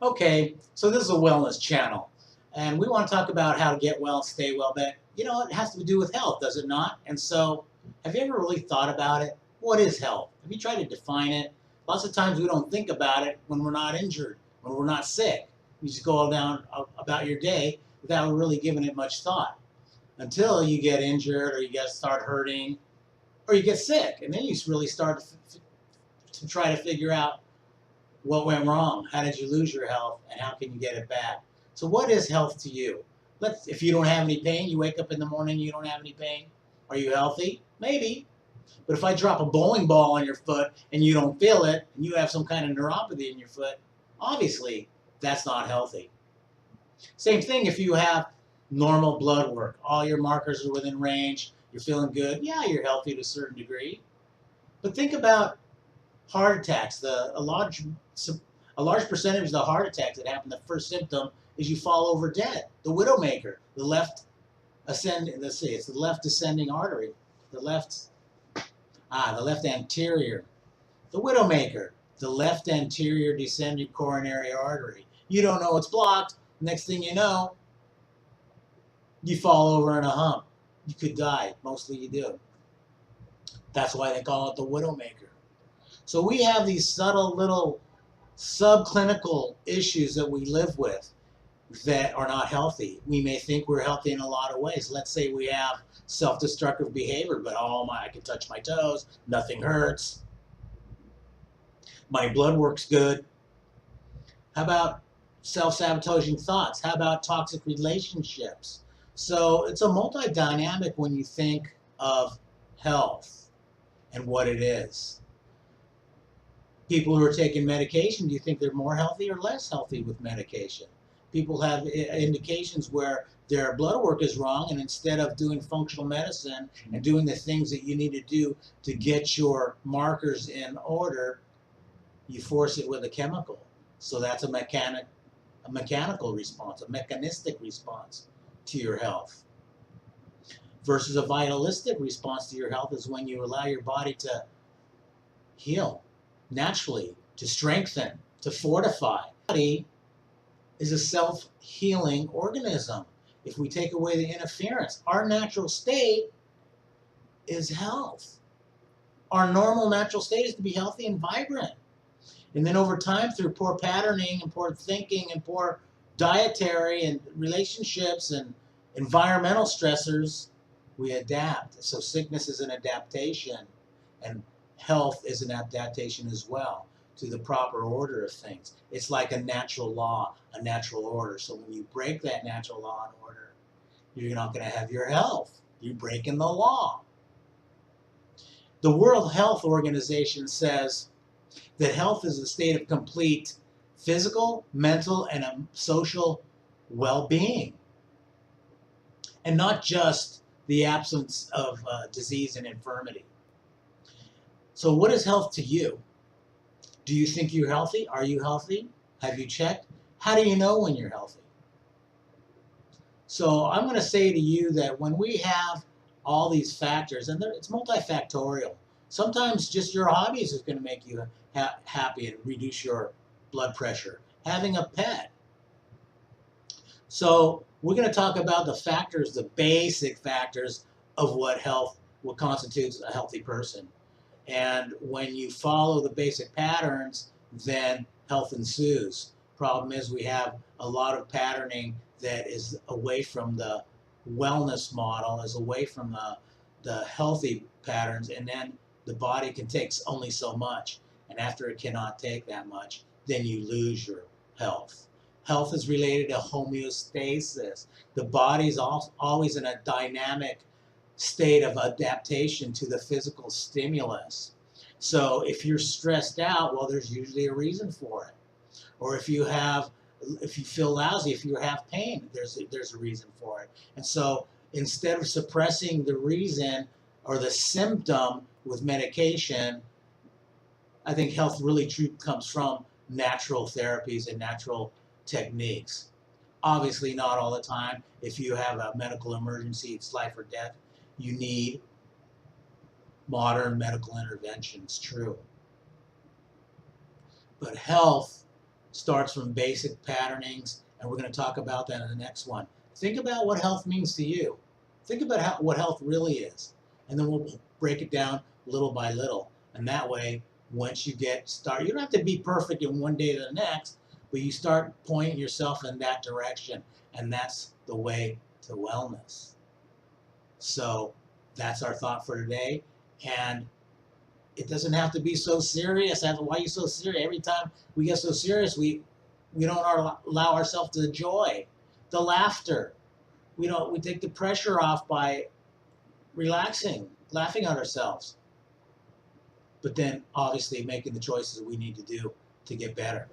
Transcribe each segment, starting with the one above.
Okay, so this is a wellness channel, and we want to talk about how to get well and stay well, but it has to do with health, does it not? And so, have you ever really thought about it? What is health? Have you tried to define it? Lots of times we don't think about it when we're not injured, when we're not sick. You just go down about your day without really giving it much thought until you get injured or you get start hurting or you get sick, and then you really start to try to figure out what went wrong? How did you lose your health? And how can you get it back? So what is health to you? If you don't have any pain, you wake up in the morning, you don't have any pain. Are you healthy? Maybe. But if I drop a bowling ball on your foot and you don't feel it, and you have some kind of neuropathy in your foot, obviously that's not healthy. Same thing if you have normal blood work. All your markers are within range. You're feeling good. Yeah, you're healthy to a certain degree. But think about heart attacks. A large percentage of the heart attacks that happen, the first symptom is you fall over dead. The widowmaker, the left it's the left descending artery, the left anterior. The widowmaker, the left anterior descending coronary artery. You don't know it's blocked. Next thing you know, you fall over in a hump. You could die. Mostly you do. That's why they call it the widowmaker. So we have these subtle little subclinical issues that we live with that are not healthy. We may think we're healthy in a lot of ways. Let's say we have self-destructive behavior, but I can touch my toes, nothing hurts. My blood works good. How about self-sabotaging thoughts? How about toxic relationships? So it's a multi-dynamic when you think of health and what it is. People who are taking medication, do you think they're more healthy or less healthy with medication? People have indications where their blood work is wrong, and instead of doing functional medicine and doing the things that you need to do to get your markers in order, you force it with a chemical. So that's a mechanical response, a mechanistic response to your health. Versus a vitalistic response to your health is when you allow your body to heal naturally, to strengthen, to fortify. The body is a self-healing organism. If we take away the interference, our natural state is health. Our normal natural state is to be healthy and vibrant. And then over time, through poor patterning and poor thinking and poor dietary and relationships and environmental stressors, we adapt. So sickness is an adaptation, and health is an adaptation as well to the proper order of things. It's like a natural law, a natural order. So when you break that natural law and order, you're not going to have your health. You're breaking the law. The World Health Organization says that health is a state of complete physical, mental, and social well-being, and not just the absence of disease and infirmity. So what is health to you? Do you think you're healthy? Are you healthy? Have you checked? How do you know when you're healthy? So I'm going to say to you that when we have all these factors, and it's multifactorial, sometimes just your hobbies is going to make you happy and reduce your blood pressure. Having a pet. So we're going to talk about the factors, the basic factors of what constitutes a healthy person. And when you follow the basic patterns, then health ensues. Problem is we have a lot of patterning that is away from the wellness model, is away from the healthy patterns, and then the body can take only so much. And after it cannot take that much, then you lose your health. Health is related to homeostasis. The body's always in a dynamic state of adaptation to the physical stimulus. So if you're stressed out, well, there's usually a reason for it. Or if you feel lousy, if you have pain, there's a reason for it. And so instead of suppressing the reason or the symptom with medication, I think health really comes from natural therapies and natural techniques. Obviously not all the time. If you have a medical emergency, it's life or death, you need modern medical interventions, true. But health starts from basic patternings, and we're going to talk about that in the next one. Think about what health means to you. Think about what health really is, and then we'll break it down little by little. And that way, once you get started, you don't have to be perfect in one day to the next, but you start pointing yourself in that direction, and that's the way to wellness. So that's our thought for today, and it doesn't have to be so serious. Why are you so serious? Every time we get so serious, we don't allow ourselves the joy, the laughter. We take the pressure off by relaxing, laughing at ourselves, but then obviously making the choices we need to do to get better.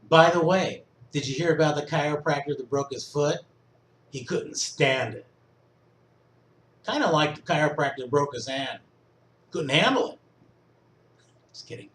By the way, did you hear about the chiropractor that broke his foot? He couldn't stand it. Kind of like the chiropractor that broke his hand. Couldn't handle it. Just kidding.